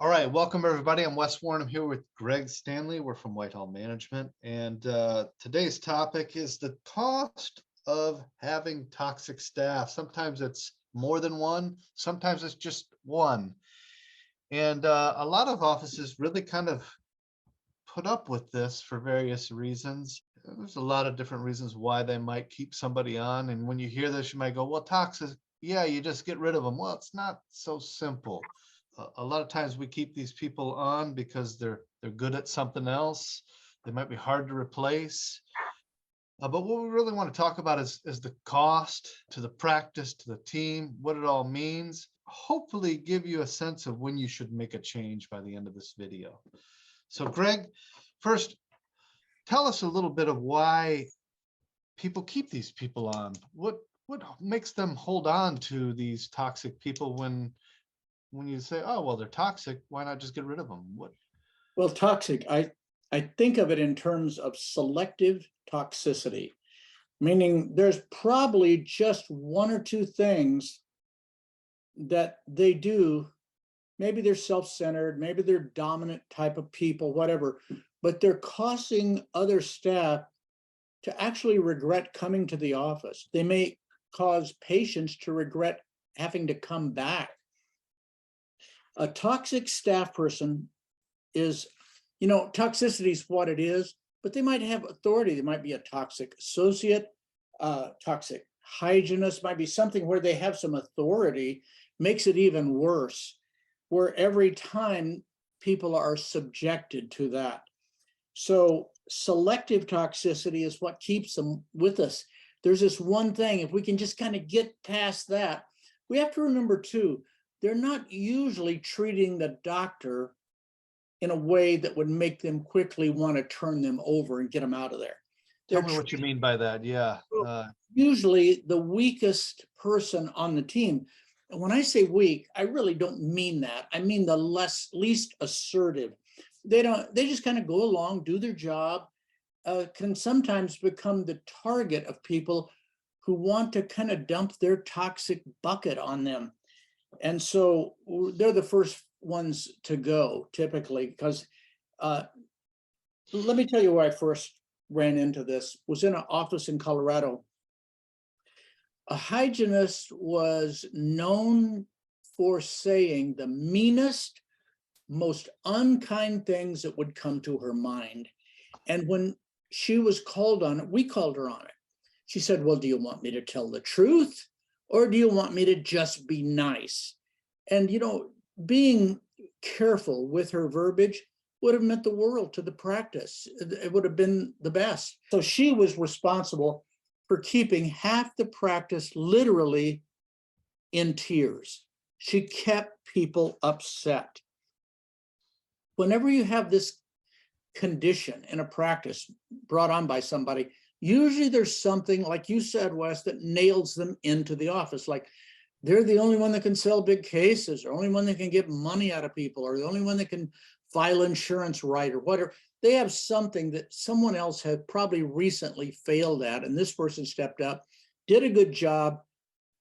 All right, welcome everybody. I'm Wes Warren. I'm here with Greg Stanley. We're from Whitehall Management, and today's topic is the cost of having toxic staff. Sometimes it's more than one, sometimes it's just one. And a lot of offices really kind of put up with this for various reasons. There's a lot of different reasons why they might keep somebody on. And when you hear this, you might go, well, toxic, yeah, you just get rid of them. Well, it's not so simple. A lot of times we keep these people on because they're good at something else. They might be hard to replace. But what we really want to talk about is the cost to the practice, to the team, what it all means. Hopefully give you a sense of when you should make a change by the end of this video. So Greg, first, tell us a little bit of why people keep these people on. What makes them hold on to these toxic people when you say, oh, well, they're toxic, why not just get rid of them? Well, toxic, I think of it in terms of selective toxicity, meaning there's probably just one or two things that they do. Maybe they're self-centered, maybe they're dominant type of people, whatever, but they're causing other staff to actually regret coming to the office. They may cause patients to regret having to come back. A toxic staff person is, toxicity is what it is, but they might have authority. They might be a toxic associate, toxic hygienist, might be something where they have some authority, makes it even worse, where every time people are subjected to that. So selective toxicity is what keeps them with us. There's this one thing, if we can just kind of get past that, we have to remember too, they're not usually treating the doctor in a way that would make them quickly want to turn them over and get them out of there. Tell me what you mean by that. Yeah. Usually the weakest person on the team. And when I say weak, I really don't mean that. I mean the least assertive. They just kind of go along, do their job, can sometimes become the target of people who want to kind of dump their toxic bucket on them. And so they're the first ones to go typically, because let me tell you where I first ran into this. Was in an office in Colorado. A hygienist was known for saying the meanest, most unkind things that would come to her mind. And when she was called on it, we called her on it. She said, well, do you want me to tell the truth? Or do you want me to just be nice? And, being careful with her verbiage would have meant the world to the practice. It would have been the best. So she was responsible for keeping half the practice literally in tears. She kept people upset. Whenever you have this condition in a practice brought on by somebody, usually there's something, like you said, Wes, that nails them into the office. Like they're the only one that can sell big cases, or only one that can get money out of people, or the only one that can file insurance right, or whatever. They have something that someone else had probably recently failed at, and this person stepped up, did a good job,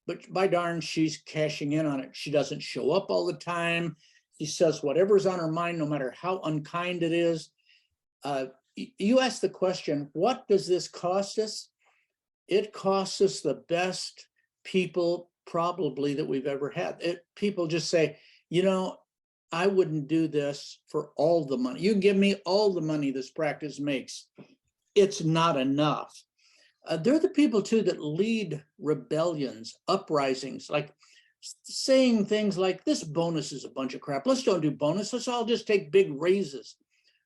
but by darn, she's cashing in on it. She doesn't show up all the time. She says whatever's on her mind, no matter how unkind it is. You asked the question, what does this cost us? It costs us the best people probably that we've ever had. People just say, I wouldn't do this for all the money. You can give me all the money this practice makes. It's not enough. They're the people too that lead rebellions, uprisings, like saying things like, this bonus is a bunch of crap. Let's don't do bonus. Let's all just take big raises.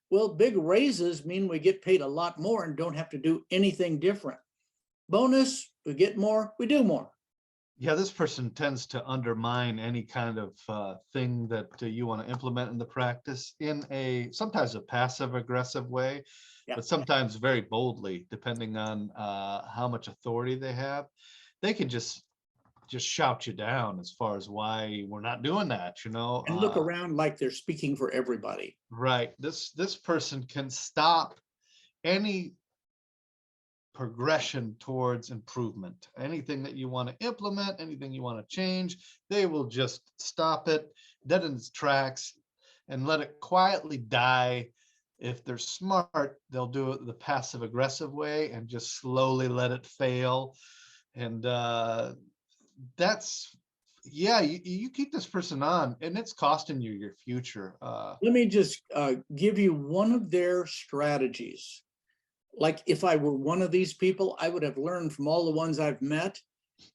Well, big raises mean we get paid a lot more and don't have to do anything different. Bonus, we get more, we do more. Yeah, this person tends to undermine any kind of thing that you want to implement in the practice in sometimes a passive aggressive way, but sometimes very boldly, depending on how much authority they have. They can just shout you down as far as why we're not doing that, and look around like they're speaking for everybody. Right. This person can stop any progression towards improvement. Anything that you want to implement, anything you want to change, they will just stop it dead in its tracks. and let it quietly die. If they're smart, they'll do it the passive aggressive way and just slowly let it fail. And that's, yeah, you keep this person on and it's costing you your future. Let me just give you one of their strategies. Like if I were one of these people, I would have learned from all the ones I've met.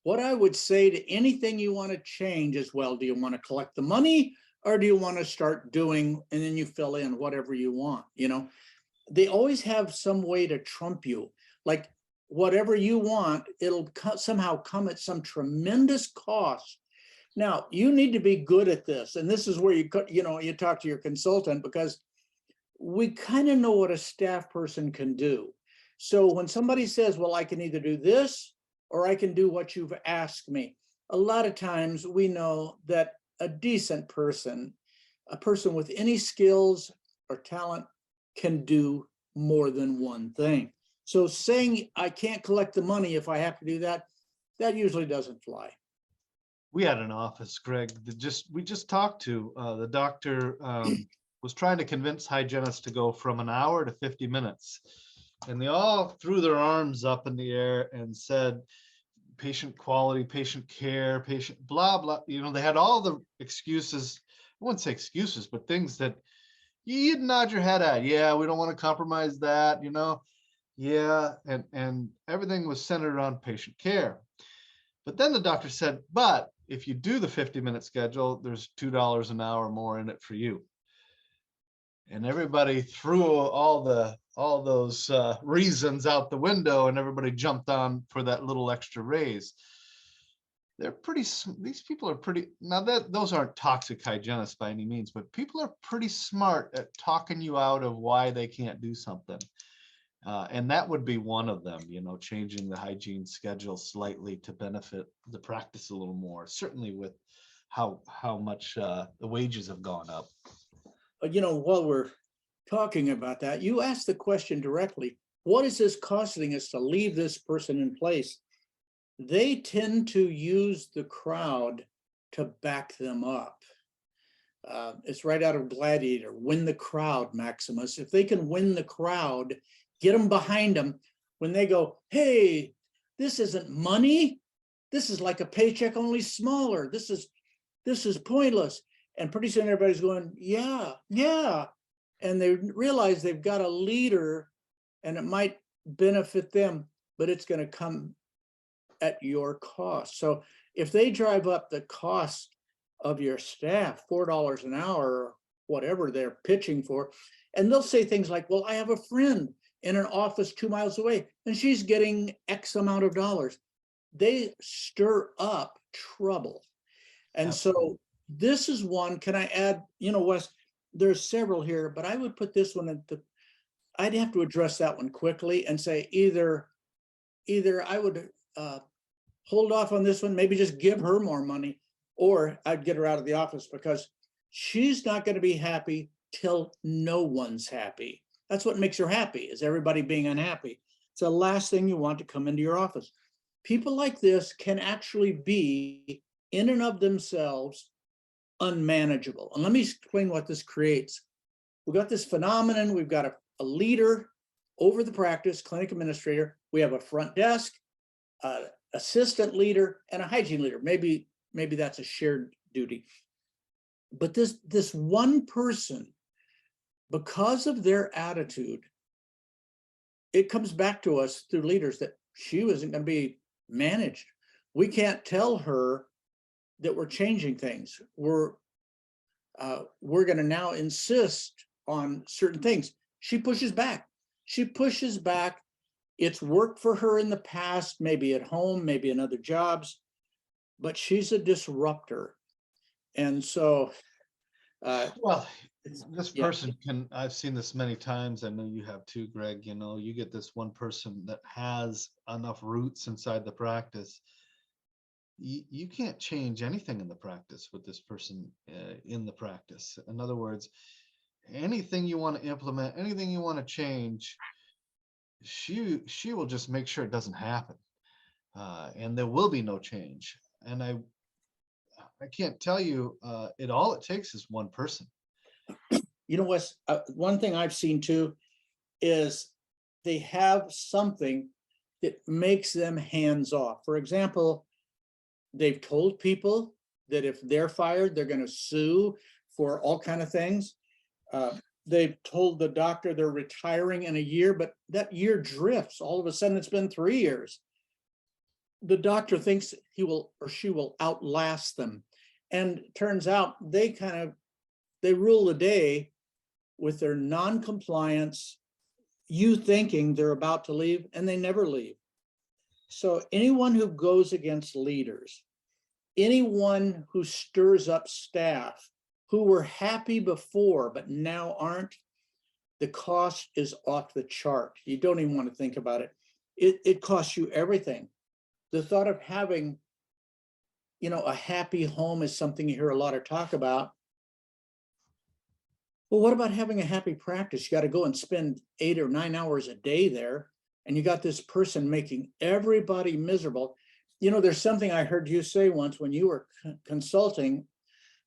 What I would say to anything you want to change is, well, do you want to collect the money or do you want to start doing, and then you fill in whatever you want, you know? They always have some way to trump you. Like whatever you want, it'll somehow come at some tremendous cost. Now, you need to be good at this. And this is where you talk to your consultant, because we kind of know what a staff person can do. So when somebody says, well, I can either do this or I can do what you've asked me, a lot of times we know that a decent person, a person with any skills or talent, can do more than one thing. So saying I can't collect the money if I have to do that, that usually doesn't fly. We had an office, Greg, we just talked to, the doctor was trying to convince hygienists to go from an hour to 50 minutes. And they all threw their arms up in the air and said, patient quality, patient care, patient blah, blah. You know, they had all the excuses. I wouldn't say excuses, but things that you'd nod your head at. Yeah, we don't want to compromise that, you know? Yeah, and everything was centered on patient care. But then the doctor said, but if you do the 50-minute schedule, there's $2 an hour more in it for you. And everybody threw all those reasons out the window, and everybody jumped on for that little extra raise. These people are pretty, now that those aren't toxic hygienists by any means, but people are pretty smart at talking you out of why they can't do something. And that would be one of them, you know, changing the hygiene schedule slightly to benefit the practice a little more, certainly with how much the wages have gone up. You know, while we're talking about that, you asked the question directly, what is this costing us to leave this person in place? They tend to use the crowd to back them up. It's right out of Gladiator, win the crowd, Maximus. If they can win the crowd, get them behind them, when they go, hey, this isn't money, this is like a paycheck, only smaller, this is pointless. And pretty soon everybody's going, yeah, yeah. And they realize they've got a leader and it might benefit them, but it's going to come at your cost. So if they drive up the cost of your staff, $4 an hour, or whatever they're pitching for, and they'll say things like, well, I have a friend in an office 2 miles away and she's getting X amount of dollars. They stir up trouble. And Absolutely. so this is one, can I add, you know, Wes, there's several here, but I would put this one at I'd have to address that one quickly and say either I would hold off on this one, maybe just give her more money, or I'd get her out of the office, because she's not going to be happy till no one's happy. That's what makes her happy, is everybody being unhappy. It's the last thing you want to come into your office. People like this can actually be, in and of themselves, unmanageable. And let me explain what this creates. We've got this phenomenon. We've got a leader over the practice, clinic administrator. We have a front desk, assistant leader, and a hygiene leader. Maybe that's a shared duty. But this one person, because of their attitude, it comes back to us through leaders that she wasn't going to be managed. We can't tell her that we're changing things. We're going to now insist on certain things. She pushes back. She pushes back. It's worked for her in the past, maybe at home, maybe in other jobs, but she's a disruptor. And so, well, this person can, I've seen this many times. I know you have too, Greg. You know, you get this one person that has enough roots inside the practice. You can't change anything in the practice with this person in the practice. In other words, anything you want to implement, anything you want to change, she will just make sure it doesn't happen, and there will be no change. And I can't tell you, all it takes is one person. You know what's one thing I've seen too is they have something that makes them hands off. For example, they've told people that if they're fired, they're going to sue for all kind of things. They've told the doctor they're retiring in a year, but that year drifts. All of a sudden, it's been 3 years. The doctor thinks he will or she will outlast them. And turns out they rule the day with their non-compliance, you thinking they're about to leave, and they never leave. So anyone who goes against leaders, anyone who stirs up staff who were happy before but now aren't, the cost is off the chart. You don't even want to think about it. It costs you everything. The thought of having, a happy home is something you hear a lot of talk about. Well, what about having a happy practice? You got to go and spend 8 or 9 hours a day there, and you got this person making everybody miserable. There's something I heard you say once when you were consulting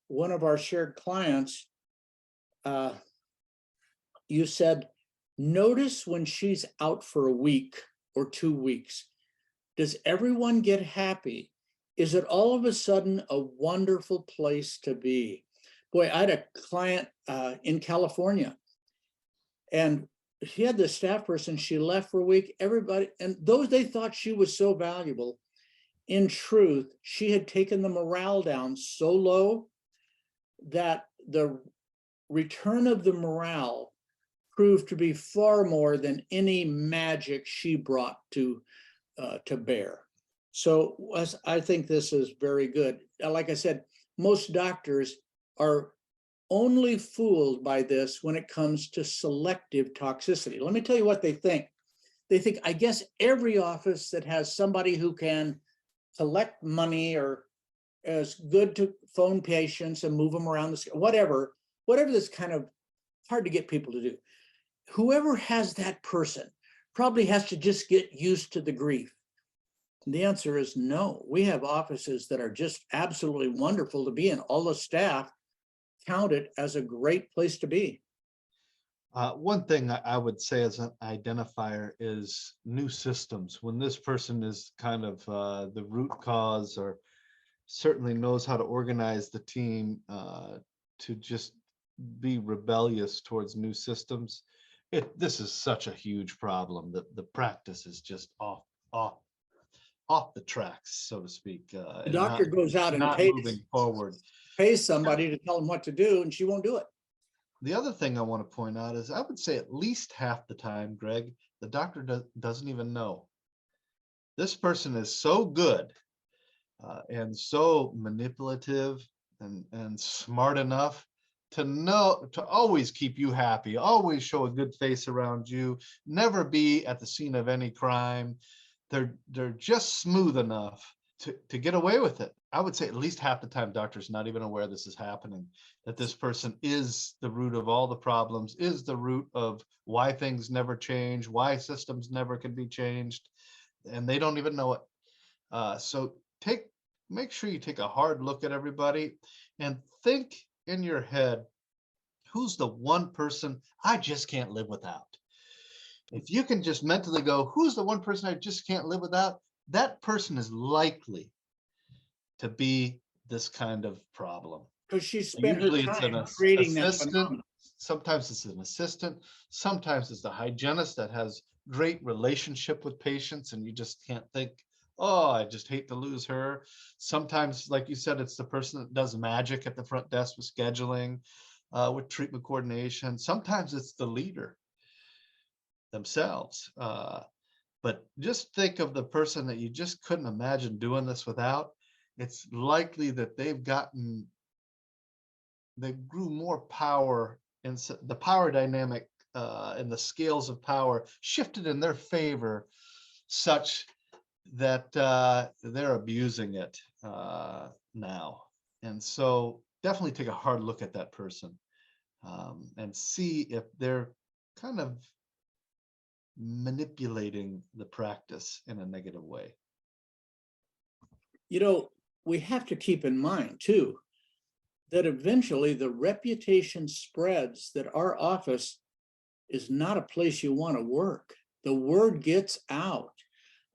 one of our shared clients. You said, notice when she's out for a week or 2 weeks, does everyone get happy? Is it all of a sudden a wonderful place to be? Boy, I had a client in California, and she had this staff person. She left for a week. Everybody, and those they thought she was so valuable. In truth, she had taken the morale down so low that the return of the morale proved to be far more than any magic she brought to bear. So I think this is very good. Like I said, most doctors are only fooled by this when it comes to selective toxicity. Let me tell you what they think. They think, I guess every office that has somebody who can collect money or is good to phone patients and move them around the whatever this kind of hard to get people to do. Whoever has that person probably has to just get used to the grief. The answer is no. We have offices that are just absolutely wonderful to be in. All the staff count it as a great place to be. One thing I would say as an identifier is new systems. When this person is kind of the root cause, or certainly knows how to organize the team to just be rebellious towards new systems, this is such a huge problem that the practice is just off the tracks, so to speak. The doctor goes out and not moving forward. Pays somebody to tell them what to do, and she won't do it. The other thing I want to point out is I would say at least half the time, Greg, the doctor doesn't even know. This person is so good and so manipulative and smart enough to always keep you happy, always show a good face around you, never be at the scene of any crime. They're just smooth enough to get away with it. I would say at least half the time, doctor's not even aware this is happening, that this person is the root of all the problems, is the root of why things never change, why systems never can be changed, and they don't even know it. So make sure you take a hard look at everybody and think in your head, who's the one person I just can't live without? If you can just mentally go, who's the one person I just can't live without? That person is likely to be this kind of problem. Because she spent her time creating that phenomenon. Sometimes it's an assistant. Sometimes it's the hygienist that has great relationship with patients, and you just can't think, oh, I just hate to lose her. Sometimes, like you said, it's the person that does magic at the front desk with scheduling, with treatment coordination. Sometimes it's the leader themselves. But just think of the person that you just couldn't imagine doing this without. It's likely that they grew more power, and the power dynamic and the scales of power shifted in their favor, such that they're abusing it now. And so definitely take a hard look at that person and see if they're kind of manipulating the practice in a negative way. We have to keep in mind too, that eventually the reputation spreads that our office is not a place you want to work. The word gets out.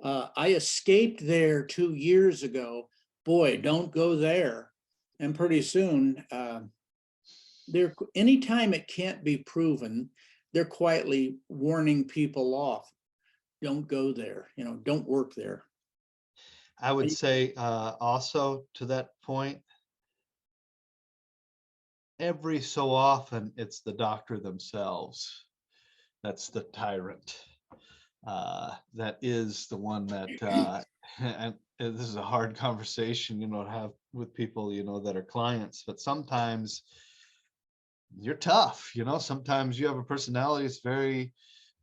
I escaped there 2 years ago. Boy, don't go there. And pretty soon, anytime it can't be proven, they're quietly warning people off. Don't go there, don't work there. I would say also to that point, every so often it's the doctor themselves that's the tyrant. That is the one that, and this is a hard conversation, to have with people, that are clients, but sometimes you're tough, sometimes you have a personality that's very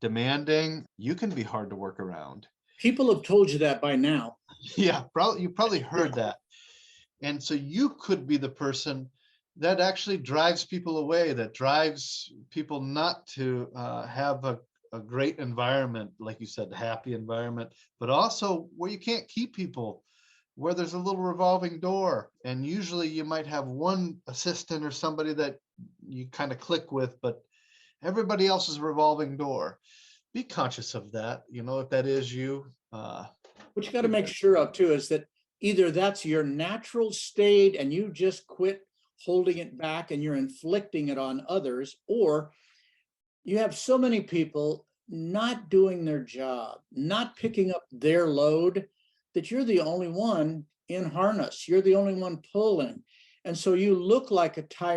demanding. You can be hard to work around. People have told you that by now. Yeah, you probably heard that. And so you could be the person that actually drives people away, that drives people not to have a great environment, like you said, happy environment, but also where you can't keep people, where there's a little revolving door. And usually you might have one assistant or somebody that you kind of click with, but everybody else is a revolving door. Be conscious of that, if that is you. What you got to make sure of too is that either that's your natural state and you just quit holding it back and you're inflicting it on others, or you have so many people not doing their job, not picking up their load, that you're the only one in harness. You're the only one pulling. And so you look like a tyrant.